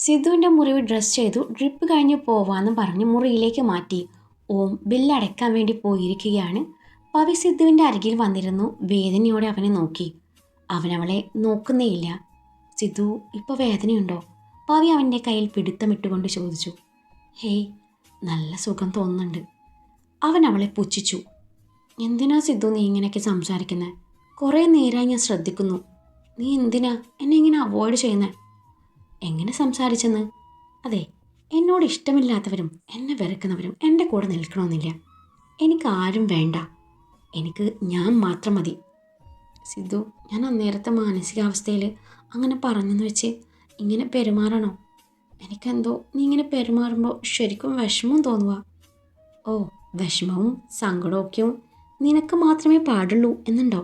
സിദ്ധുവിൻ്റെ മുറിവ് ഡ്രസ് ചെയ്തു ഡ്രിപ്പ് കഴിഞ്ഞ് പോവാന്ന് പറഞ്ഞ് മുറിയിലേക്ക് മാറ്റി. ഓം ബില്ലടയ്ക്കാൻ വേണ്ടി പോയിരിക്കുകയാണ്. പവി സിദ്ധുവിൻ്റെ അരികിൽ വന്നിരുന്നു. വേദനയോടെ അവനെ നോക്കി. അവനവളെ നോക്കുന്നേയില്ല. സിദ്ധു, ഇപ്പോൾ വേദനയുണ്ടോ? പവി അവൻ്റെ കയ്യിൽ പിടുത്തമിട്ടുകൊണ്ട് ചോദിച്ചു. ഹേയ്, നല്ല സുഖം തോന്നുന്നുണ്ട്. അവൻ അവളെ പുച്ഛിച്ചു. എന്തിനാ സിദ്ധു നീ ഇങ്ങനെയൊക്കെ സംസാരിക്കുന്നത്? കുറേ നേരമായി ഞാൻ ശ്രദ്ധിക്കുന്നു. നീ എന്തിനാ എന്നെ ഇങ്ങനെ അവോയ്ഡ് ചെയ്യുന്നത്? എങ്ങനെ സംസാരിച്ചെന്ന്? അതെ, എന്നോട് ഇഷ്ടമില്ലാത്തവരും എന്നെ വെറുക്കുന്നവരും എൻ്റെ കൂടെ നിൽക്കണമെന്നില്ല. എനിക്ക് ആരും വേണ്ട. എനിക്ക് ഞാൻ മാത്രം മതി. സിദ്ധു, ഞാൻ അന്നേരത്തെ മാനസികാവസ്ഥയിൽ അങ്ങനെ പറഞ്ഞെന്ന് വെച്ച് ഇങ്ങനെ പെരുമാറണോ? എനിക്കെന്തോ നീ ഇങ്ങനെ പെരുമാറുമ്പോൾ ശരിക്കും വിഷമം തോന്നുക. ഓ, വിഷമവും സങ്കടമൊക്കെയും നിനക്ക് മാത്രമേ പാടുള്ളൂ എന്നുണ്ടോ?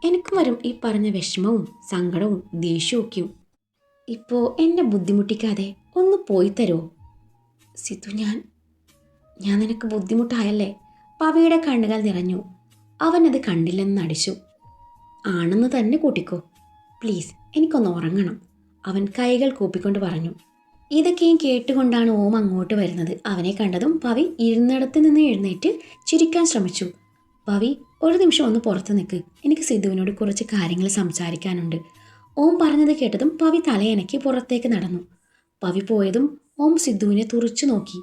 എനിക്കും വരും ഈ പറഞ്ഞ വിഷമവും സങ്കടവും ദേഷ്യമൊക്കെയും. ഇപ്പോൾ എന്നെ ബുദ്ധിമുട്ടിക്കാതെ ഒന്ന് പോയി തരുമോ? സിദ്ധു, ഞാൻ നിനക്ക് ബുദ്ധിമുട്ടായല്ലേ? പവിയുടെ കണ്ണുകൾ നിറഞ്ഞു. അവനത് കണ്ടില്ലെന്ന് നടിച്ചു. ആണെന്ന് തന്നെ കൂട്ടിക്കോ. പ്ലീസ്, എനിക്കൊന്ന് ഉറങ്ങണം. അവൻ കൈകൾ കൂപ്പിക്കൊണ്ട് പറഞ്ഞു. ഇതൊക്കെയും കേട്ടുകൊണ്ടാണ് ഓം അങ്ങോട്ട് വരുന്നത്. അവനെ കണ്ടതും പവി ഇരുന്നിടത്ത് നിന്ന് എഴുന്നേറ്റ് ചിരിക്കാൻ ശ്രമിച്ചു. പവി, ഒരു നിമിഷം ഒന്ന് പുറത്ത് നിൽക്ക്. എനിക്ക് സിദ്ധുവിനോട് കുറച്ച് കാര്യങ്ങൾ സംസാരിക്കാനുണ്ട്. ഓം പറഞ്ഞത് കേട്ടതും പവി തലയനക്കി പുറത്തേക്ക് നടന്നു. പവി പോയതും ഓം സിദ്ധുവിനെ തുറച്ചു നോക്കി.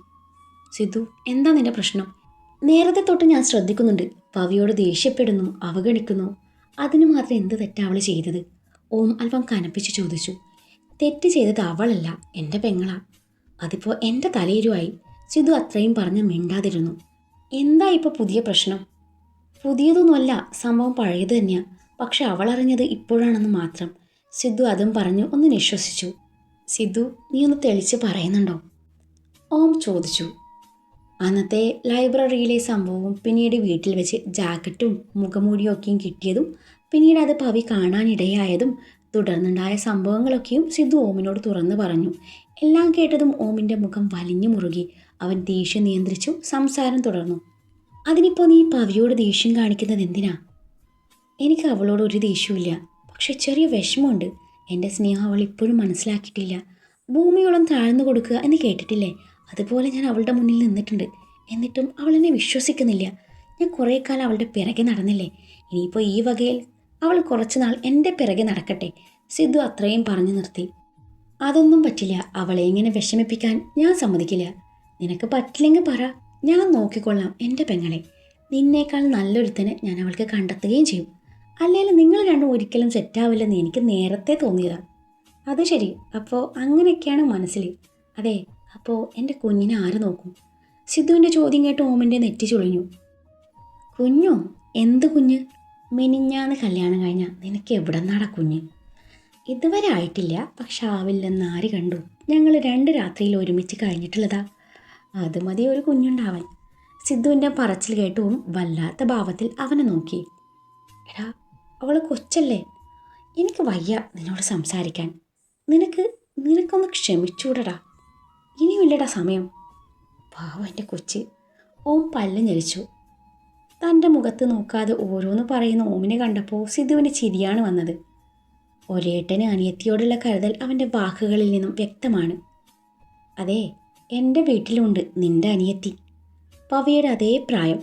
സിദ്ധു, എന്താ നിന്റെ പ്രശ്നം? നേരത്തെ തൊട്ട് ഞാൻ ശ്രദ്ധിക്കുന്നുണ്ട്. പവിയോട് ദേഷ്യപ്പെടുന്നു, അവഗണിക്കുന്നു. അതിനു മാത്രം എന്ത് തെറ്റാ അവൾ ചെയ്തത്? ഓം അല്പം കനപ്പിച്ച് ചോദിച്ചു. തെറ്റ് ചെയ്തത് അവളല്ല, എൻ്റെ പെങ്ങളാ. അതിപ്പോൾ എൻ്റെ തലയിരുവായി. സിദ്ധു അത്രയും പറഞ്ഞ് മിണ്ടാതിരുന്നു. എന്താ ഇപ്പോൾ പുതിയ പ്രശ്നം? പുതിയതൊന്നുമല്ല, സംഭവം പഴയത് തന്നെയാ. പക്ഷെ അവൾ അറിഞ്ഞത് ഇപ്പോഴാണെന്ന് മാത്രം. സിദ്ധു അതും പറഞ്ഞു ഒന്ന് നിശ്വസിച്ചു. സിദ്ധു, നീ ഒന്ന് തെളിച്ച് പറയുന്നുണ്ടോ? ഓം ചോദിച്ചു. അന്നത്തെ ലൈബ്രറിയിലെ സംഭവവും പിന്നീട് വീട്ടിൽ വെച്ച് ജാക്കറ്റും മുഖമൂടിയൊക്കെയും കിട്ടിയതും പിന്നീട് അത് പവി കാണാനിടയായതും തുടർന്നുണ്ടായ സംഭവങ്ങളൊക്കെയും സിദ്ധു ഓമിനോട് തുറന്നു പറഞ്ഞു. എല്ലാം കേട്ടതും ഓമിൻ്റെ മുഖം വലിഞ്ഞു മുറുകി. അവൻ ദേഷ്യം നിയന്ത്രിച്ചു സംസാരം തുടർന്നു. അതിനിപ്പോൾ നീ പവിയോട് ദേഷ്യം കാണിക്കുന്നത് എന്തിനാ? എനിക്ക് അവളോട് ഒരു ദേഷ്യമില്ല. പക്ഷെ ചെറിയ വിഷമമുണ്ട്. എൻ്റെ സ്നേഹം അവൾ ഇപ്പോഴും മനസ്സിലാക്കിയിട്ടില്ല. ഭൂമിയോളം താഴ്ന്നു കൊടുക്കുക എന്ന് കേട്ടിട്ടില്ലേ? അതുപോലെ ഞാൻ അവളുടെ മുന്നിൽ നിന്നിട്ടുണ്ട്. എന്നിട്ടും അവൾ എന്നെ വിശ്വസിക്കുന്നില്ല. ഞാൻ കുറേ കാലം അവളുടെ പിറകെ നടന്നില്ലേ? ഇനിയിപ്പോൾ ഈ വകയിൽ അവൾ കുറച്ച് നാൾ എൻ്റെ പിറകെ നടക്കട്ടെ. സിദ്ധു അത്രയും പറഞ്ഞു നിർത്തി. അതൊന്നും പറ്റില്ല. അവളെ ഇങ്ങനെ വിഷമിപ്പിക്കാൻ ഞാൻ സമ്മതിക്കില്ല. നിനക്ക് പറ്റില്ലെങ്കിൽ പറ, ഞാൻ നോക്കിക്കൊള്ളാം എൻ്റെ പെങ്ങളെ. നിന്നേക്കാൾ നല്ലൊരുത്തനെ ഞാൻ അവൾക്ക് കണ്ടെത്തുകയും ചെയ്യും. അല്ലെങ്കിൽ നിങ്ങൾ രണ്ടും ഒരിക്കലും സെറ്റാവില്ലെന്ന് എനിക്ക് നേരത്തെ തോന്നിയതാ. അത് ശരി, അപ്പോൾ അങ്ങനെയൊക്കെയാണ് മനസ്സിൽ. അതെ, അപ്പോൾ എൻ്റെ കുഞ്ഞിനെ ആര് നോക്കും? സിദ്ധുവിൻ്റെ ചോദ്യം കേട്ട് ഓമിൻ്റെ നെറ്റി ചുളിഞ്ഞു. കുഞ്ഞോ? എന്ത് കുഞ്ഞ്? മിനിഞ്ഞാന്ന് കല്യാണം കഴിഞ്ഞാൽ നിനക്ക് എവിടെ നിന്നാടാ കുഞ്ഞ്? ഇതുവരെ ആയിട്ടില്ല, പക്ഷെ ആവില്ലെന്ന് ആര് കണ്ടു? ഞങ്ങൾ 2 രാത്രിയിൽ ഒരുമിച്ച് കഴിഞ്ഞിട്ടുള്ളതാ. അത് മതി ഒരു കുഞ്ഞുണ്ടാവാൻ. സിദ്ധുവിൻ്റെ പറച്ചിൽ കേട്ടും വല്ലാത്ത ഭാവത്തിൽ അവനെ നോക്കി. എടാ, അവൾ കൊച്ചല്ലേ. എനിക്ക് വയ്യ നിന്നോട് സംസാരിക്കാൻ. നിനക്കൊന്ന് ക്ഷമിച്ചൂടടാ. ഇനിയുമില്ലടാ സമയം. പാവം എൻ്റെ കൊച്ച്. ഓം പല്ല് ഞെരിച്ചു. തൻ്റെ മുഖത്ത് നോക്കാതെ ഓരോന്ന് പറയുന്ന ഓമിനെ കണ്ടപ്പോൾ സിദ്ധുവിൻ്റെ ചിരിയാണ് വന്നത്. ഒരേട്ടന് അനിയത്തിയോടുള്ള കരുതൽ അവൻ്റെ വാക്കുകളിൽ നിന്നും വ്യക്തമാണ്. അതെ, എൻ്റെ വീട്ടിലുണ്ട് നിൻ്റെ അനിയത്തി. പവിയുടെ അതേ പ്രായം.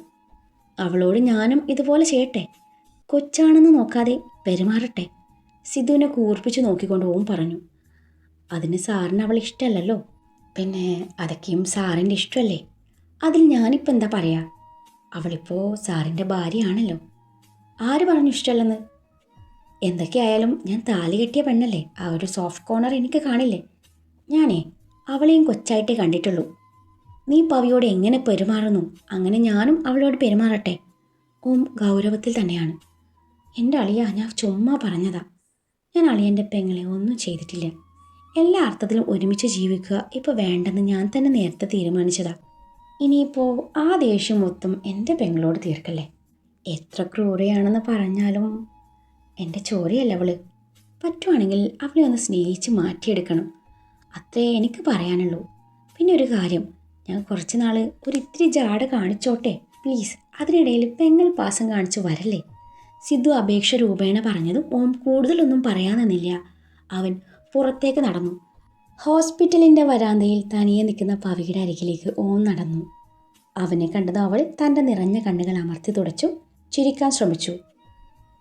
അവളോട് ഞാനും ഇതുപോലെ ചെയ്യട്ടെ. കൊച്ചാണെന്ന് നോക്കാതെ പെരുമാറട്ടെ. സിദ്ധുവിനെ കൂർപ്പിച്ച് നോക്കിക്കൊണ്ട് ഓം പറഞ്ഞു. അതിന് സാറിന് അവൾ ഇഷ്ടമല്ലല്ലോ. പിന്നെ അതൊക്കെയും സാറിൻ്റെ ഇഷ്ടമല്ലേ? അതിൽ ഞാനിപ്പോൾ എന്താ പറയുക? അവളിപ്പോൾ സാറിൻ്റെ ഭാര്യയാണല്ലോ. ആര് പറഞ്ഞു ഇഷ്ടമല്ലെന്ന്? എന്തൊക്കെയായാലും ഞാൻ താലി കെട്ടിയ പെണ്ണല്ലേ. ആ ഒരു സോഫ്റ്റ് കോർണർ എനിക്ക് കാണില്ലേ? ഞാനേ അവളെയും കൊച്ചായിട്ടേ കണ്ടിട്ടുള്ളൂ. നീ പവിയോട് എങ്ങനെ പെരുമാറുന്നു അങ്ങനെ ഞാനും അവളോട് പെരുമാറട്ടെ. ഓം ഗൗരവത്തിൽ തന്നെയാണ്. എൻ്റെ അളിയ, ഞാൻ ചുമ്മാ പറഞ്ഞതാ. ഞാൻ അളിയൻ്റെ പെങ്ങളെ ഒന്നും ചെയ്തിട്ടില്ല. എല്ലാ അർത്ഥത്തിലും ഒരുമിച്ച് ജീവിക്കുക ഇപ്പോൾ വേണ്ടെന്ന് ഞാൻ തന്നെ നേരത്തെ തീരുമാനിച്ചതാ. ഇനിയിപ്പോൾ ആ ദേഷ്യം മൊത്തം എൻ്റെ പെങ്ങളോട് തീർക്കല്ലേ. എത്ര ക്രൂരയാണെന്ന് പറഞ്ഞാലും എൻ്റെ ചോരയല്ല അവള്. പറ്റുവാണെങ്കിൽ അവളെ ഒന്ന് സ്നേഹിച്ച് മാറ്റിയെടുക്കണം. അത്രേ എനിക്ക് പറയാനുള്ളൂ. പിന്നെ ഒരു കാര്യം, ഞാൻ കുറച്ച് നാൾ ഒരിത്തിരി ജാട കാണിച്ചോട്ടെ പ്ലീസ്. അതിനിടയിൽ പെങ്ങൾ പാസം കാണിച്ചു വരല്ലേ. സിദ്ധു അപേക്ഷ രൂപേണ പറഞ്ഞതും ഓം കൂടുതലൊന്നും പറയാൻ നിന്നില്ല. അവൻ പുറത്തേക്ക് നടന്നു. ഹോസ്പിറ്റലിൻ്റെ വരാന്തയിൽ തനിയെ നിൽക്കുന്ന പവിയുടെ അരികിലേക്ക് ഓം നടന്നു. അവനെ കണ്ടത് അവൾ തൻ്റെ നിറഞ്ഞ കണ്ണുകൾ അമർത്തി തുടച്ചു ചിരിക്കാൻ ശ്രമിച്ചു.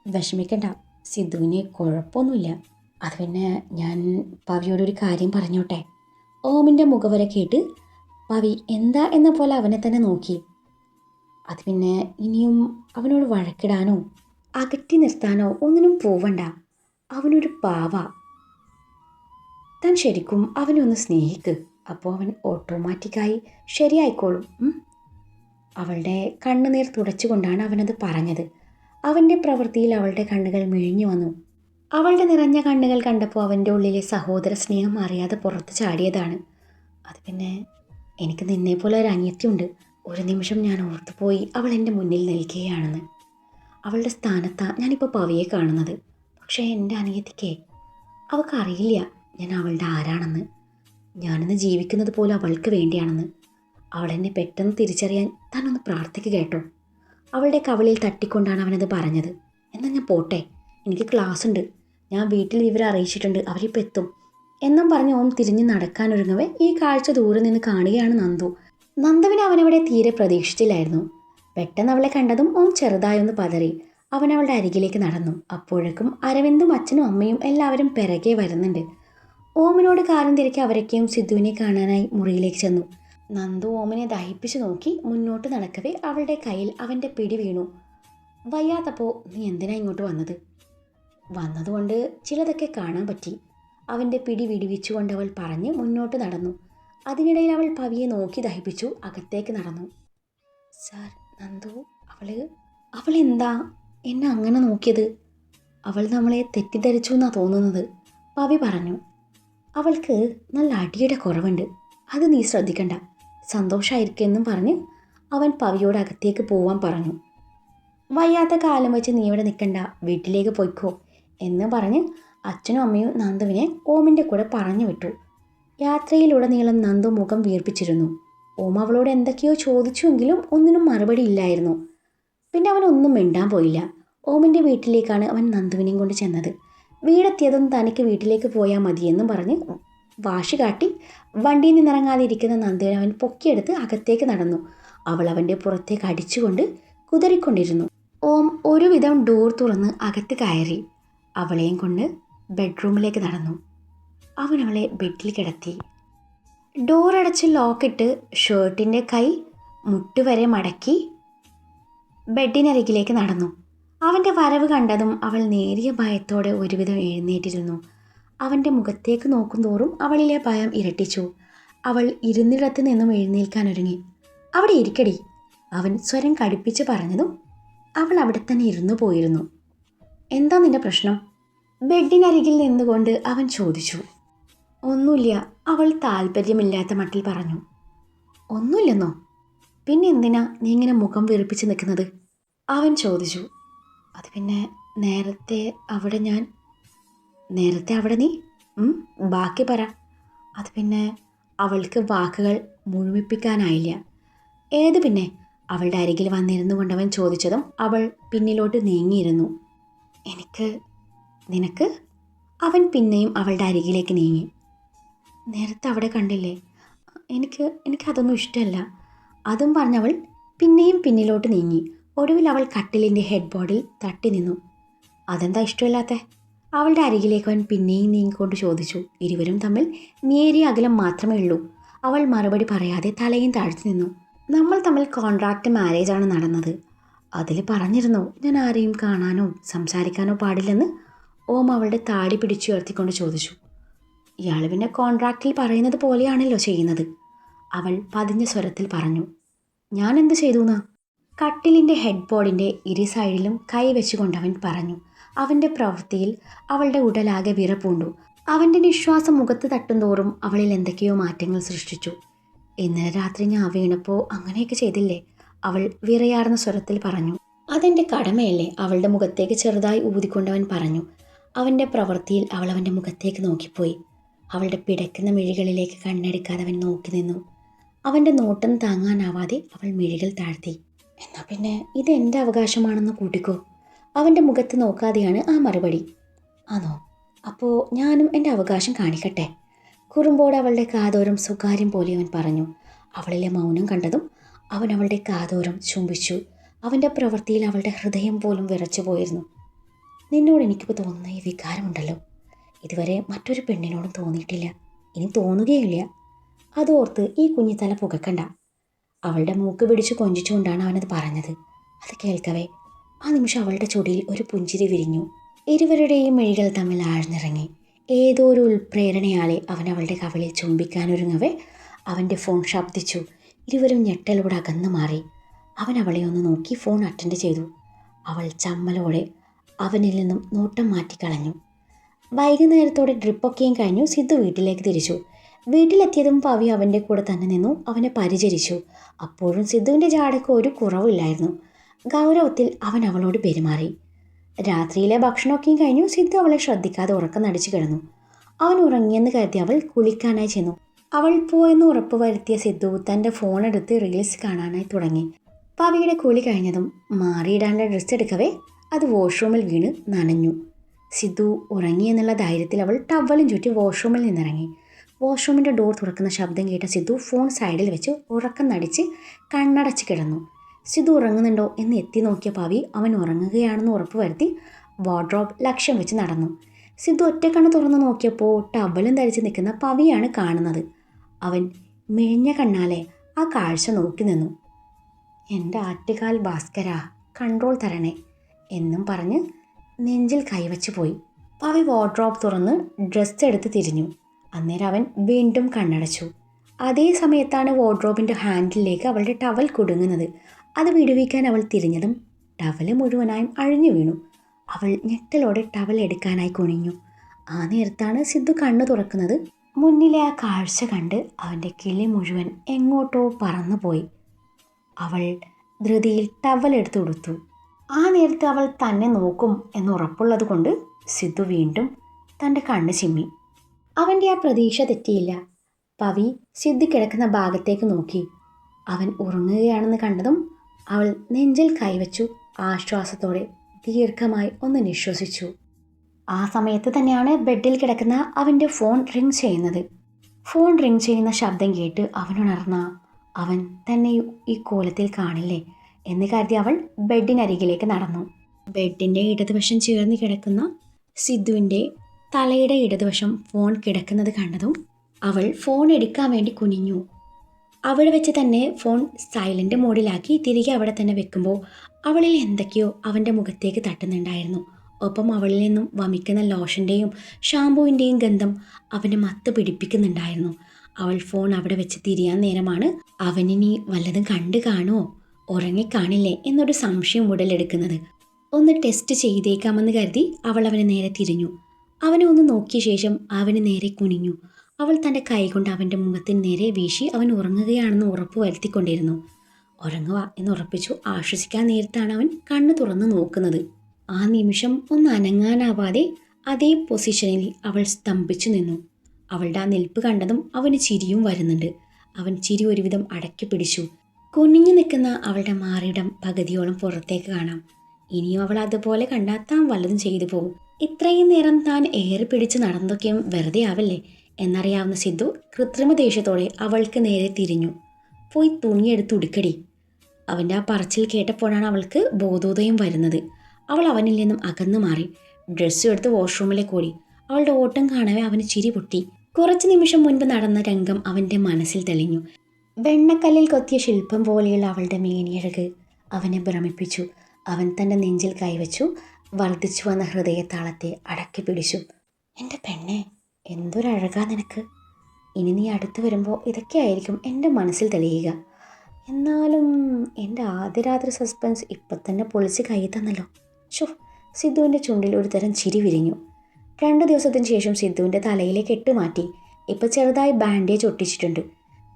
വിഷമിക്കണ്ട, സിദ്ധുവിന് കുഴപ്പമൊന്നുമില്ല. അത് പിന്നെ ഞാൻ പവിയോടൊരു കാര്യം പറഞ്ഞോട്ടെ. ഓമിൻ്റെ മുഖവര കേട്ട് പവി എന്താ എന്ന പോലെ അവനെ തന്നെ നോക്കി. അത് പിന്നെ ഇനിയും അവനോട് വഴക്കിടാനോ അകറ്റി നിർത്താനോ ഒന്നിനും പോവണ്ട. അവനൊരു പാവ. താൻ ശരിക്കും അവനെ ഒന്ന് സ്നേഹിക്ക്. അപ്പോൾ അവൻ ഓട്ടോമാറ്റിക്കായി ശരിയായിക്കോളും. അവളുടെ കണ്ണുനീർ തുടച്ചുകൊണ്ടാണ് അവനത് പറഞ്ഞത്. അവൻ്റെ പ്രവൃത്തിയിൽ അവളുടെ കണ്ണുകൾ മിഴിഞ്ഞു വന്നു. അവളുടെ നിറഞ്ഞ കണ്ണുകൾ കണ്ടപ്പോൾ അവൻ്റെ ഉള്ളിലെ സഹോദര സ്നേഹം അറിയാതെ പുറത്ത് ചാടിയതാണ്. അത് പിന്നെ എനിക്ക് നിന്നെപ്പോലെ ഒരു അനിയത്തിയുണ്ട്. ഒരു നിമിഷം ഞാൻ ഓർത്തുപോയി അവൾ എൻ്റെ മുന്നിൽ നിൽക്കുകയാണെന്ന്. അവളുടെ സ്ഥാനത്താണ് ഞാനിപ്പോൾ പവിയെ കാണുന്നത്. പക്ഷേ എൻ്റെ അനിയത്തിക്കേ അവൾക്കറിയില്ല ഞാൻ അവളുടെ ആരാണെന്ന്. ഞാനിന്ന് ജീവിക്കുന്നത് പോലും അവൾക്ക് വേണ്ടിയാണെന്ന്. അവളെന്നെ പെട്ടെന്ന് തിരിച്ചറിയാൻ താനൊന്ന് പ്രാർത്ഥിക്കുക കേട്ടോ. അവളുടെ കവിളിൽ തട്ടിക്കൊണ്ടാണ് അവനത് പറഞ്ഞത്. എന്നാൽ ഞാൻ പോട്ടെ, എനിക്ക് ക്ലാസ് ഉണ്ട്. ഞാൻ വീട്ടിൽ ഇവരെ അറിയിച്ചിട്ടുണ്ട്, അവരിപ്പോൾ എത്തും എന്നും പറഞ്ഞ് ഓം തിരിഞ്ഞ് നടക്കാനൊരുങ്ങവേ ഈ കാഴ്ച ദൂരെ നിന്ന് കാണുകയാണ് നന്ദു. നന്ദുവിനെ അവനവിടെ തീരെ പ്രതീക്ഷിച്ചില്ലായിരുന്നു. പെട്ടെന്ന് അവളെ കണ്ടതും ഓം ചെറുതായൊന്ന് പതറി. അവൻ അവളുടെ അരികിലേക്ക് നടന്നു. അപ്പോഴേക്കും അരവിന്ദും അച്ഛനും അമ്മയും എല്ലാവരും പിറകെ വരുന്നുണ്ട്. ഓമിനോട് കാര്യം തിരക്കി അവരൊക്കെയും സിദ്ധുവിനെ കാണാനായി മുറിയിലേക്ക് ചെന്നു. നന്ദു ഓമിനെ ദഹിപ്പിച്ചു നോക്കി മുന്നോട്ട് നടക്കവേ അവളുടെ കയ്യിൽ അവൻ്റെ പിടി വീണു. വയ്യാത്തപ്പോൾ നീ എന്തിനാ ഇങ്ങോട്ട് വന്നത്? വന്നതുകൊണ്ട് ചിലതൊക്കെ കാണാൻ പറ്റി. അവൻ്റെ പിടി വിടിവിച്ചുകൊണ്ട് അവൾ പറഞ്ഞ് മുന്നോട്ട് നടന്നു. അതിനിടയിൽ അവൾ പവിയെ നോക്കി ദഹിപ്പിച്ചു അകത്തേക്ക് നടന്നു. സാർ, നന്ദു അവളെന്താ എന്നെ അങ്ങനെ നോക്കിയത്? അവൾ നമ്മളെ തെറ്റിദ്ധരിച്ചു എന്നാണ് തോന്നുന്നത്, പവി പറഞ്ഞു. അവൾക്ക് നല്ല അടിയുടെ കുറവുണ്ട്, അത് നീ ശ്രദ്ധിക്കണ്ട. സന്തോഷമായിരിക്കുമെന്നും പറഞ്ഞ് അവൻ പവിയോട് അകത്തേക്ക് പോവാൻ പറഞ്ഞു. വയ്യാത്ത കാലം വെച്ച് നീ ഇവിടെ നിൽക്കണ്ട, വീട്ടിലേക്ക് പോയിക്കോ എന്ന് പറഞ്ഞ് അച്ഛനും അമ്മയും നന്ദുവിനെ ഓമിൻ്റെ കൂടെ പറഞ്ഞു വിട്ടു. യാത്രയിലുടനീളം നന്ദു മുഖം വീർപ്പിച്ചിരുന്നു. ഓം അവളോട് എന്തൊക്കെയോ ചോദിച്ചുവെങ്കിലും ഒന്നിനും മറുപടി ഇല്ലായിരുന്നു. പിന്നെ അവനൊന്നും മിണ്ടാൻ പോയില്ല. ഓമിൻ്റെ വീട്ടിലേക്കാണ് അവൻ നന്ദുവിനെയും കൊണ്ട് ചെന്നത്. വീടെത്തിയതും തനിക്ക് വീട്ടിലേക്ക് പോയാൽ മതിയെന്നും പറഞ്ഞ് വാശി കാട്ടി വണ്ടിയിൽ നിന്നിറങ്ങാതെ ഇരിക്കുന്ന നന്ദുവിനെ അവൻ പൊക്കിയെടുത്ത് അകത്തേക്ക് നടന്നു. അവൾ അവൻ്റെ പുറത്തേക്ക് അടിച്ചുകൊണ്ട് കുതറിക്കൊണ്ടിരുന്നു. ഓം ഒരുവിധം ഡോർ തുറന്ന് അകത്ത് കയറി അവളെയും കൊണ്ട് ബെഡ്റൂമിലേക്ക് നടന്നു. അവൻ അവളെ ബെഡിൽ കിടത്തി. ഡോറടച്ച് ലോക്കിട്ട് ഷർട്ടിൻ്റെ കൈ മുട്ടുവരെ മടക്കി ബെഡിനരികിലേക്ക് നടന്നു. അവൻ്റെ വരവ് കണ്ടതും അവൾ നേരിയ ഭയത്തോടെ ഒരുവിധം എഴുന്നേറ്റിരുന്നു. അവൻ്റെ മുഖത്തേക്ക് നോക്കുന്തോറും അവളിലെ ഭയം ഇരട്ടിച്ചു. അവൾ ഇരുന്നിടത്ത് നിന്നും എഴുന്നേൽക്കാനൊരുങ്ങി. അവിടെ ഇരിക്കടി, അവൻ സ്വരം കടുപ്പിച്ച് പറഞ്ഞതും അവൾ അവിടെ തന്നെ ഇരുന്നു പോയിരുന്നു. എന്താ നിന്റെ പ്രശ്നം? ബെഡിനരികിൽ നിന്നുകൊണ്ട് അവൻ ചോദിച്ചു. ഒന്നുമില്ല, അവൾ താല്പര്യമില്ലാത്ത മട്ടിൽ പറഞ്ഞു. ഒന്നുമില്ലെന്നോ? പിന്നെ എന്തിനാ നീ ഇങ്ങനെ മുഖം വീർപ്പിച്ച് നിൽക്കുന്നത്? അവൻ ചോദിച്ചു. അത് പിന്നെ നേരത്തെ അവിടെ നീ ബാക്കി പറ. അത് പിന്നെ അവൾക്ക് വാക്കുകൾ മുഴുമിപ്പിക്കാനായില്ല. ഏത് പിന്നെ? അവളുടെ അരികിൽ വന്നിരുന്നു കൊണ്ടവൻ ചോദിച്ചതും അവൾ പിന്നിലോട്ട് നീങ്ങിയിരുന്നു. നിനക്ക്? അവൻ പിന്നെയും അവളുടെ അരികിലേക്ക് നീങ്ങി. നേരത്തെ അവിടെ കണ്ടില്ലേ, എനിക്കതൊന്നും ഇഷ്ടമല്ല. അതും പറഞ്ഞവൾ പിന്നെയും പിന്നിലോട്ട് നീങ്ങി. ഒടുവിൽ അവൾ കട്ടിലിൻ്റെ ഹെഡ് ബോർഡിൽ തട്ടി നിന്നു. അതെന്താ ഇഷ്ടമില്ലാത്ത? അവളുടെ അരികിലേക്ക് അവൻ പിന്നെയും നീങ്ങിക്കൊണ്ട് ചോദിച്ചു. ഇരുവരും തമ്മിൽ നേരിയ അകലം മാത്രമേ ഉള്ളൂ. അവൾ മറുപടി പറയാതെ തലയും താഴ്ത്തി നിന്നു. നമ്മൾ തമ്മിൽ കോൺട്രാക്റ്റ് മാരേജാണ് നടന്നത്. അതിൽ പറഞ്ഞിരുന്നു ഞാൻ ആരെയും കാണാനോ സംസാരിക്കാനോ പാടില്ലെന്ന്. ഓം അവളുടെ താടി പിടിച്ചുയർത്തിക്കൊണ്ട് ചോദിച്ചു. ഇയാൾ പിന്നെ കോൺട്രാക്റ്റിൽ പറയുന്നത് പോലെയാണല്ലോ ചെയ്യുന്നത്, അവൾ പതിഞ്ഞ സ്വരത്തിൽ പറഞ്ഞു. ഞാൻ എന്ത് ചെയ്തു എന്നാ? കട്ടിലിൻ്റെ ഹെഡ് ബോർഡിൻ്റെ ഇരു സൈഡിലും കൈ വെച്ചുകൊണ്ടവൻ പറഞ്ഞു. അവൻ്റെ പ്രവൃത്തിയിൽ അവളുടെ ഉടലാകെ വിറപ്പൂണ്ടു. അവൻ്റെ നിശ്വാസം മുഖത്ത് തട്ടുന്തോറും അവളിൽ എന്തൊക്കെയോ മാറ്റങ്ങൾ സൃഷ്ടിച്ചു. ഇന്നലെ രാത്രി ഞാൻ വീണപ്പോൾ അങ്ങനെയൊക്കെ ചെയ്തില്ലേ, അവൾ വിറയാർന്ന സ്വരത്തിൽ പറഞ്ഞു. അതെൻ്റെ കടമയല്ലേ, അവളുടെ മുഖത്തേക്ക് ചെറുതായി ഊതിക്കൊണ്ടവൻ പറഞ്ഞു. അവൻ്റെ പ്രവൃത്തിയിൽ അവൾ അവൻ്റെ മുഖത്തേക്ക് നോക്കിപ്പോയി. അവളുടെ പിടയ്ക്കുന്ന മിഴികളിലേക്ക് കണ്ണെടുക്കാതെ അവൻ നോക്കി നിന്നു. അവൻ്റെ നോട്ടം താങ്ങാനാവാതെ അവൾ മിഴികൾ താഴ്ത്തി. എന്നാൽ പിന്നെ ഇത് എൻ്റെ അവകാശമാണെന്ന് കൂട്ടിക്കോ. അവൻ്റെ മുഖത്ത് നോക്കാതെയാണ് ആ മറുപടി. ആണോ? അപ്പോൾ ഞാനും എൻ്റെ അവകാശം കാണിക്കട്ടെ. കുറുമ്പോടെ അവളുടെ കാതോരം സ്വകാര്യം പോലെ അവൻ പറഞ്ഞു. അവളിലെ മൗനം കണ്ടതും അവൻ അവളുടെ കാതോരം ചുംബിച്ചു. അവൻ്റെ പ്രവൃത്തിയിൽ അവളുടെ ഹൃദയം പോലും വിറച്ചു പോയിരുന്നു. നിന്നോട് എനിക്കിപ്പോൾ തോന്നുന്ന ഈ വികാരമുണ്ടല്ലോ, ഇതുവരെ മറ്റൊരു പെണ്ണിനോടും തോന്നിയിട്ടില്ല, ഇനി തോന്നുകയില്ല. അതോർത്ത് ഈ കുഞ്ഞി തല പുകക്കണ്ട. അവളുടെ മൂക്ക് പിടിച്ച് കൊഞ്ചിച്ചുകൊണ്ടാണ് അവനത് പറഞ്ഞത്. അത് കേൾക്കവേ ആ നിമിഷം അവളുടെ ചുടിയിൽ ഒരു പുഞ്ചിരി വിരിഞ്ഞു. ഇരുവരുടെയും മിഴികൾ തമ്മിൽ ആഴ്ന്നിറങ്ങി. ഏതോ ഒരു ഉൾപ്രേരണയാലെ അവൻ അവളുടെ കവിളിൽ ചുംബിക്കാനൊരുങ്ങവേ അവൻ്റെ ഫോൺ ശബ്ദിച്ചു. ഇരുവരും ഞെട്ടലോടെ അകന്നു മാറി. അവൻ അവളെ ഒന്ന് നോക്കി ഫോൺ അറ്റൻഡ് ചെയ്തു. അവൾ ചമ്മലോടെ അവനിൽ നിന്നും നോട്ടം മാറ്റിക്കളഞ്ഞു. വൈകുന്നേരത്തോടെ ട്രിപ്പൊക്കെയും കഴിഞ്ഞു സിദ്ധു വീട്ടിലേക്ക് തിരിച്ചു. വീട്ടിലെത്തിയതും പവി അവൻ്റെ കൂടെ തന്നെ നിന്നു അവനെ പരിചരിച്ചു. അപ്പോഴും സിദ്ധുവിൻ്റെ ജാടയ്ക്ക് ഒരു കുറവില്ലായിരുന്നു. ഗൗരവത്തിൽ അവൻ അവളോട് പെരുമാറി. രാത്രിയിലെ ഭക്ഷണമൊക്കെയും കഴിഞ്ഞു. സിദ്ധു അവളെ ശ്രദ്ധിക്കാതെ ഉറക്കം നടിച്ചു കിടന്നു. അവൻ ഉറങ്ങിയെന്ന് കരുതി അവൾ കുളിക്കാനായി ചെന്നു. അവൾ പോയെന്ന് ഉറപ്പ് വരുത്തിയ സിദ്ധു തൻ്റെ ഫോണെടുത്ത് റീൽസ് കാണാനായി തുടങ്ങി. പവിയുടെ കുളി കഴിഞ്ഞതും മാറിയിടാനുള്ള ഡ്രസ്സ് എടുക്കവേ അത് വാഷ്റൂമിൽ വീണ് നനഞ്ഞു. സിദ്ധു ഉറങ്ങിയെന്നുള്ള ധൈര്യത്തിൽ അവൾ ടവലും ചുറ്റി വാഷ്റൂമിൽ നിന്നിറങ്ങി. വാഷ്റൂമിൻ്റെ ഡോർ തുറക്കുന്ന ശബ്ദം കേട്ട സിദ്ധു ഫോൺ സൈഡിൽ വെച്ച് ഉറക്കം നടിച്ച് കണ്ണടച്ച് കിടന്നു. സിദ്ധു ഉറങ്ങുന്നുണ്ടോ എന്ന് എത്തി നോക്കിയ പവി അവൻ ഉറങ്ങുകയാണെന്ന് ഉറപ്പ് വരുത്തി വാർഡ്രോബ് ലക്ഷ്യം വെച്ച് നടന്നു. സിദ്ധു ഒറ്റക്കണ്ണ് തുറന്നു നോക്കിയപ്പോൾ ടവലും ധരിച്ച് നിൽക്കുന്ന പവിയാണ് കാണുന്നത്. അവൻ മിഴിഞ്ഞ കണ്ണാലെ ആ കാഴ്ച നോക്കി നിന്നു. എൻ്റെ ആറ്റുകാൽ ഭാസ്കര, കൺട്രോൾ തരണേ എന്നും പറഞ്ഞ് നെഞ്ചിൽ കൈവച്ച് പോയി. പവി വാർഡ്രോബ് തുറന്ന് ഡ്രസ്സ് എടുത്ത് തിരിഞ്ഞു. അന്നേരം അവൻ വീണ്ടും കണ്ണടച്ചു. അതേ സമയത്താണ് വാർഡ്രോബിൻ്റെ ഹാൻഡിലേക്ക് അവളുടെ ടവൽ കുടുങ്ങുന്നത്. അത് വിടുവിക്കാൻ അവൾ തിരിഞ്ഞതും ടവൽ മുഴുവനായും അഴിഞ്ഞു വീണു. അവൾ ഞെട്ടലോടെ ടവൽ എടുക്കാനായി കുനിഞ്ഞു. ആ നേരത്താണ് സിദ്ധു കണ്ണു തുറക്കുന്നത്. മുന്നിലെ ആ കാഴ്ച കണ്ട് അവൻ്റെ കിളി മുഴുവൻ എങ്ങോട്ടോ പറന്നുപോയി. അവൾ ധൃതിയിൽ ടവൽ എടുത്ത് കൊടുത്തു. ആ നേരത്ത് അവൾ തന്നെ നോക്കും എന്നുറപ്പുള്ളത് കൊണ്ട് സിദ്ധു വീണ്ടും തൻ്റെ കണ്ണ് ചിമ്മി. അവൻ്റെ ആ പ്രതീക്ഷ തെറ്റിയില്ല. പവി സിദ്ധു കിടക്കുന്ന ഭാഗത്തേക്ക് നോക്കി. അവൻ ഉറങ്ങുകയാണെന്ന് കണ്ടതും അവൾ നെഞ്ചിൽ കൈവച്ചു ആശ്വാസത്തോടെ ദീർഘമായി ഒന്ന് നിശ്വസിച്ചു. ആ സമയത്ത് തന്നെയാണ് ബെഡിൽ കിടക്കുന്ന അവൻ്റെ ഫോൺ റിങ് ചെയ്യുന്നത്. ഫോൺ റിങ് ചെയ്യുന്ന ശബ്ദം കേട്ട് അവനുണർന്ന അവൻ തന്നെ ഈ കോലത്തിൽ കാണില്ലേ എന്ന് കരുതി അവൾ ബെഡിനരികിലേക്ക് നടന്നു. ബെഡിൻ്റെ ഇടതുവശം ചേർന്ന് കിടക്കുന്ന സിദ്ധുവിൻ്റെ തലയുടെ ഇടതുവശം ഫോൺ കിടക്കുന്നത് കണ്ടതും അവൾ ഫോൺ എടുക്കാൻ വേണ്ടി കുനിഞ്ഞു. അവിടെ വെച്ച് തന്നെ ഫോൺ സൈലൻ്റ് മോഡിലാക്കി തിരികെ അവിടെ തന്നെ വെക്കുമ്പോൾ അവളിൽ എന്തൊക്കെയോ അവൻ്റെ മുഖത്തേക്ക് തട്ടുന്നുണ്ടായിരുന്നു. ഒപ്പം അവളിൽ നിന്നും വമിക്കുന്ന ലോഷൻ്റെയും ഷാമ്പുവിൻ്റെയും ഗന്ധം അവനെ മത്ത് പിടിപ്പിക്കുന്നുണ്ടായിരുന്നു. അവൾ ഫോൺ അവിടെ വെച്ച് തിരിയാൻ നേരമാണ് അവനിനി വല്ലതും കണ്ടു കാണുമോ, ഉറങ്ങിക്കാണില്ലേ എന്നൊരു സംശയം ഉടലെടുക്കുന്നത്. ഒന്ന് ടെസ്റ്റ് ചെയ്തേക്കാമെന്ന് കരുതി അവൾ അവനെ നേരെ തിരിഞ്ഞു. അവനെ ഒന്ന് നോക്കിയ ശേഷം അവന് നേരെ കുനിഞ്ഞു. അവൾ തൻ്റെ കൈകൊണ്ട് അവൻ്റെ മുഖത്തിന് നേരെ വീശി അവൻ ഉറങ്ങുകയാണെന്ന് ഉറപ്പ് വരുത്തിക്കൊണ്ടിരുന്നു. ഉറങ്ങുക എന്നുറപ്പിച്ചു ആശ്വസിക്കാൻ നേരത്താണ് അവൻ കണ്ണു തുറന്ന് നോക്കുന്നത്. ആ നിമിഷം ഒന്ന് അനങ്ങാനാവാതെ അതേ പൊസിഷനിൽ അവൾ സ്തംഭിച്ചു നിന്നു. അവളുടെ ആ നിൽപ്പ് കണ്ടതും അവന് ചിരിയും വരുന്നുണ്ട്. അവൻ ചിരി ഒരുവിധം അടക്കി പിടിച്ചു. കുനിഞ്ഞു നിൽക്കുന്ന അവളുടെ മാറിയിടം പകുതിയോളം പുറത്തേക്ക് കാണാം. ഇനിയും അവൾ അതുപോലെ കണ്ടാൽ താൻ വല്ലതും ചെയ്തു പോകും. ഇത്രയും നേരം താൻ ഏറി പിടിച്ച് നടന്നതൊക്കെയും വെറുതെ ആവല്ലേ എന്നറിയാവുന്ന സിദ്ധു കൃത്രിമ ദേഷ്യത്തോടെ അവൾക്ക് നേരെ തിരിഞ്ഞു. പോയി തുണിയെടുത്ത് ഉടുക്കടി. അവൻ്റെ ആ പറച്ചിൽ കേട്ടപ്പോഴാണ് അവൾക്ക് ബോധോദയം വരുന്നത്. അവൾ അവനിൽ നിന്നും അകന്നു മാറി ഡ്രസ്സും എടുത്ത് വാഷ്റൂമിലേക്ക് ഓടി. അവളുടെ ഓട്ടം കാണവേ അവന് ചിരി പൊട്ടി. കുറച്ച് നിമിഷം മുൻപ് നടന്ന രംഗം അവൻ്റെ മനസ്സിൽ തെളിഞ്ഞു. വെണ്ണക്കല്ലിൽ കൊത്തിയ ശില്പം പോലെയുള്ള അവളുടെ മേനിയഴക് അവനെ ഭ്രമിപ്പിച്ചു. അവൻ തൻ്റെ നെഞ്ചിൽ കൈവച്ചു വർദ്ധിച്ചു വന്ന ഹൃദയത്താളത്തെ അടക്കി പിടിച്ചു. എൻ്റെ പെണ്ണെ, എന്തൊരഴകാ നിനക്ക്. ഇനി നീ അടുത്ത് വരുമ്പോൾ ഇതൊക്കെയായിരിക്കും എൻ്റെ മനസ്സിൽ തെളിയുക. എന്നാലും എൻ്റെ ആദ്യ രാത്രി സസ്പെൻസ് ഇപ്പം തന്നെ പൊളിച്ച് കൈ തന്നല്ലോ. സിദ്ധുവിൻ്റെ ചുണ്ടിൽ ഒരു തരം ചിരി വിരിഞ്ഞു. 2 ദിവസത്തിന് ശേഷം സിദ്ധുവിൻ്റെ തലയിലെ കെട്ട് മാറ്റി. ഇപ്പം ചെറുതായി ബാൻഡേജ് ഒട്ടിച്ചിട്ടുണ്ട്.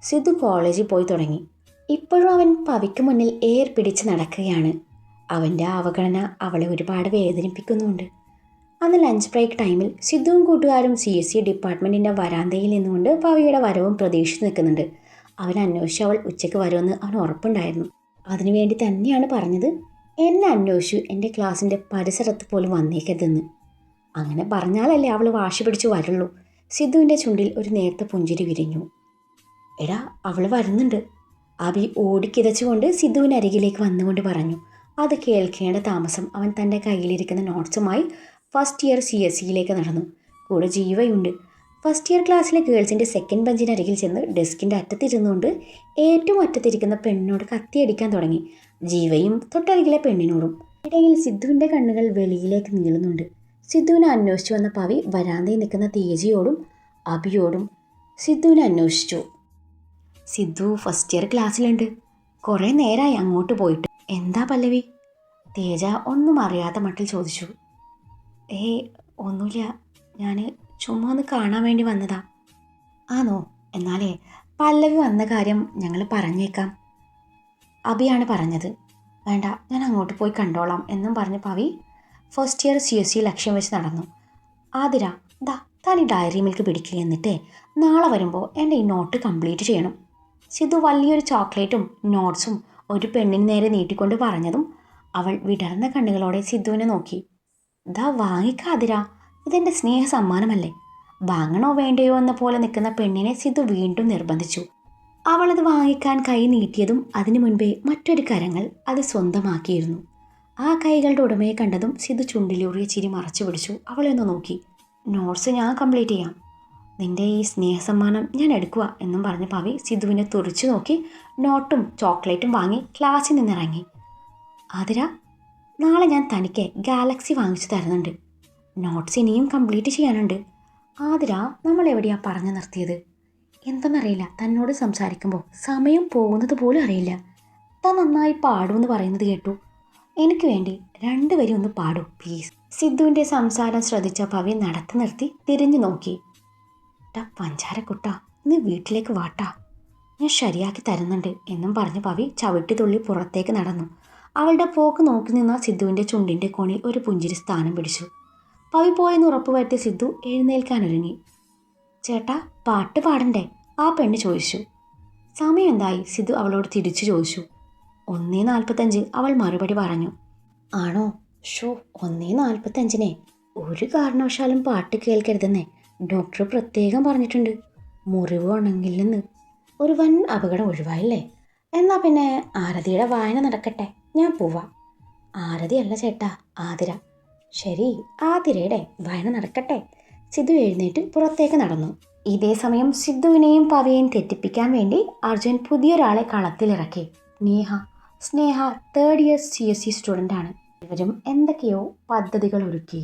സിദ്ധു കോളേജിൽ പോയി തുടങ്ങി. ഇപ്പോഴും അവൻ പവിക്ക് മുന്നിൽ ഏർ പിടിച്ച് നടക്കുകയാണ്. അവൻ്റെ അവഗണന അവളെ ഒരുപാട് വേദനിപ്പിക്കുന്നുണ്ട്. അന്ന് ലഞ്ച് ബ്രേക്ക് ടൈമിൽ സിദ്ധുവും കൂട്ടുകാരും CSE ഡിപ്പാർട്ട്മെൻറ്റിൻ്റെ വരാന്തയിൽ നിന്നുകൊണ്ട് പവിയുടെ വരവും പ്രതീക്ഷിച്ച് നിൽക്കുന്നുണ്ട്. അവൻ അന്വേഷിച്ച് അവൾ ഉച്ചയ്ക്ക് വരുമെന്ന് അവൻ ഉറപ്പുണ്ടായിരുന്നു. അതിനുവേണ്ടി തന്നെയാണ് പറഞ്ഞത് എന്നെ അന്വേഷിച്ചു എൻ്റെ ക്ലാസ്സിൻ്റെ പരിസരത്ത് പോലും വന്നേക്കരുതെന്ന്. അങ്ങനെ പറഞ്ഞാലല്ലേ അവൾ വാശി പിടിച്ച് വരുള്ളൂ. സിദ്ധുവിൻ്റെ ചുണ്ടിൽ ഒരു നേർത്ത പുഞ്ചിരി വിരിഞ്ഞു. എടാ, അവൾ വരുന്നുണ്ട്. അബി ഓടിക്കിതച്ചുകൊണ്ട് സിദ്ധുവിനരികിലേക്ക് വന്നുകൊണ്ട് പറഞ്ഞു. അത് കേൾക്കേണ്ട താമസം അവൻ തൻ്റെ കയ്യിലിരിക്കുന്ന നോട്ട്സുമായി ഫസ്റ്റ് ഇയർ CSEയിലേക്ക് നടന്നു. കൂടെ ജീവയുണ്ട്. ഫസ്റ്റ് ഇയർ ക്ലാസ്സിലെ ഗേൾസിൻ്റെ സെക്കൻഡ് ബെഞ്ചിനരികിൽ ചെന്ന് ഡെസ്കിൻ്റെ അറ്റത്തിരുന്നുകൊണ്ട് ഏറ്റവും അറ്റത്തിരിക്കുന്ന പെണ്ണിനോട് കത്തിയടിക്കാൻ തുടങ്ങി. ജീവയും തൊട്ടരികിലെ പെണ്ണിനോടും. ഇടയിൽ സിദ്ധുവിൻ്റെ കണ്ണുകൾ വെളിയിലേക്ക് നീളുന്നുണ്ട്. സിദ്ധുവിനെ അന്വേഷിച്ചു വന്ന പവി വരാന്തയിൽ നിൽക്കുന്ന തേജിയോടും അബിയോടും സിദ്ധുവിനെ അന്വേഷിച്ചു. സിദ്ധു ഫസ്റ്റ് ഇയർ ക്ലാസ്സിലുണ്ട്. കുറേ നേരമായി അങ്ങോട്ട് പോയിട്ട്. എന്താ പല്ലവി? തേജ ഒന്നും അറിയാത്ത മട്ടിൽ ചോദിച്ചു. ഒന്നുമില്ല, ഞാൻ ചുമ്മാ ഒന്ന് കാണാൻ വേണ്ടി വന്നതാ. ആണോ? എന്നാലേ പല്ലവി വന്ന കാര്യം ഞങ്ങൾ പറഞ്ഞേക്കാം. അബിയാണ് പറഞ്ഞത്. വേണ്ട, ഞാൻ അങ്ങോട്ട് പോയി കണ്ടോളാം എന്നും പറഞ്ഞ് പവി ഫസ്റ്റ് ഇയർ CSE ലക്ഷ്യം വെച്ച് നടന്നു. ആതിര, താൻ ഈ ഡയറി മിൽക്ക് പിടിക്കുക. എന്നിട്ടേ നാളെ വരുമ്പോൾ എൻ്റെ ഈ നോട്ട് കംപ്ലീറ്റ് ചെയ്യണം. സിദ്ധു വലിയൊരു ചോക്ലേറ്റും നോട്ട്സും ഒരു പെണ്ണിന് നേരെ നീട്ടിക്കൊണ്ട് പറഞ്ഞതും അവൾ വിടർന്ന കണ്ണുകളോടെ സിദ്ധുവിനെ നോക്കി. വാങ്ങിക്കാതിര, ഇതെൻ്റെ സ്നേഹ സമ്മാനമല്ലേ. വാങ്ങണോ വേണ്ടയോ എന്ന പോലെ നിൽക്കുന്ന പെണ്ണിനെ സിദ്ധു വീണ്ടും നിർബന്ധിച്ചു. അവളത് വാങ്ങിക്കാൻ കൈ നീട്ടിയതും അതിനു മുൻപേ മറ്റൊരു കരങ്ങൾ അത് സ്വന്തമാക്കിയിരുന്നു. ആ കൈകളുടെ ഉടമയെ കണ്ടതും സിദ്ധു ചുണ്ടിലൂറിയ ചിരി മറച്ചു പിടിച്ചു അവളെ ഒന്ന് നോക്കി. നോട്ട്സ് ഞാൻ കംപ്ലീറ്റ് ചെയ്യാം, നിന്റെ ഈ സ്നേഹസമ്മാനം ഞാൻ എടുക്കുക എന്നും പറഞ്ഞ് പവി സിദ്ധുവിനെ തുറിച്ചു നോക്കി നോട്ടും ചോക്ലേറ്റും വാങ്ങി ക്ലാസ്സിൽ നിന്നിറങ്ങി. ആതിര, നാളെ ഞാൻ തനിക്ക് ഗാലക്സി വാങ്ങിച്ചു തരുന്നുണ്ട്. നോട്ട്സ് ഇനിയും കംപ്ലീറ്റ് ചെയ്യാനുണ്ട്. ആതിര, നമ്മൾ എവിടെയാണ് പറഞ്ഞു നിർത്തിയത്? എന്തെന്നറിയില്ല, തന്നോട് സംസാരിക്കുമ്പോൾ സമയം പോകുന്നത് പോലും അറിയില്ല. താൻ നന്നായി പാടുമെന്ന് പറയുന്നത് കേട്ടു. എനിക്ക് വേണ്ടി 2 വരി ഒന്ന് പാടൂ പ്ലീസ്. സിദ്ധുവിൻ്റെ സംസാരം ശ്രദ്ധിച്ച പവി നടത്തി നിർത്തി തിരിഞ്ഞു നോക്കി. പഞ്ചാരക്കുട്ട, നീ വീട്ടിലേക്ക് വാട്ടാ, ഞാൻ ശരിയാക്കി തരുന്നുണ്ട് എന്നും പറഞ്ഞ് പവി ചവിട്ടി തുള്ളി പുറത്തേക്ക് നടന്നു. അവളുടെ പോക്ക് നോക്കി നിന്ന സിദ്ധുവിൻ്റെ ചുണ്ടിൻ്റെ കോണിൽ ഒരു പുഞ്ചിരി സ്ഥാനം പിടിച്ചു. പവി പോയെന്ന് ഉറപ്പുവരുത്തിയ സിദ്ധു എഴുന്നേൽക്കാനൊരുങ്ങി. ചേട്ടാ, പാട്ട് പാടണ്ടേ? ആ പെണ്ണ് ചോദിച്ചു. സമയം എന്തായി? സിദ്ധു അവളോട് തിരിച്ചു ചോദിച്ചു. 1:45 അവൾ മറുപടി പറഞ്ഞു. ആണോ? 1:45 ഒരു കാരണവശാലും പാട്ട് കേൾക്കരുതെന്നേ ഡോക്ടർ പ്രത്യേകം പറഞ്ഞിട്ടുണ്ട്. മുറിവ് ഉണങ്ങില്ലെന്ന്. ഒരു വൻ അപകടം ഒഴിവായില്ലേ? എന്നാൽ പിന്നെ ആരതിയുടെ വായന നടക്കട്ടെ, ഞാൻ പോവാം. ആരതിയല്ല ചേട്ടാ, ആതിര. ശരി, ആതിരയുടെ വായന നടക്കട്ടെ. സിദ്ധു എഴുന്നേറ്റ് പുറത്തേക്ക് നടന്നു. ഇതേ സമയം സിദ്ധുവിനെയും പവയെയും തെറ്റിപ്പിക്കാൻ വേണ്ടി അർജുൻ പുതിയൊരാളെ കളത്തിലിറക്കി. സ്നേഹ 3rd ഇയർ CSE സ്റ്റുഡൻ്റ് ആണ്. ഇവരും എന്തൊക്കെയോ പദ്ധതികൾ ഒരുക്കി.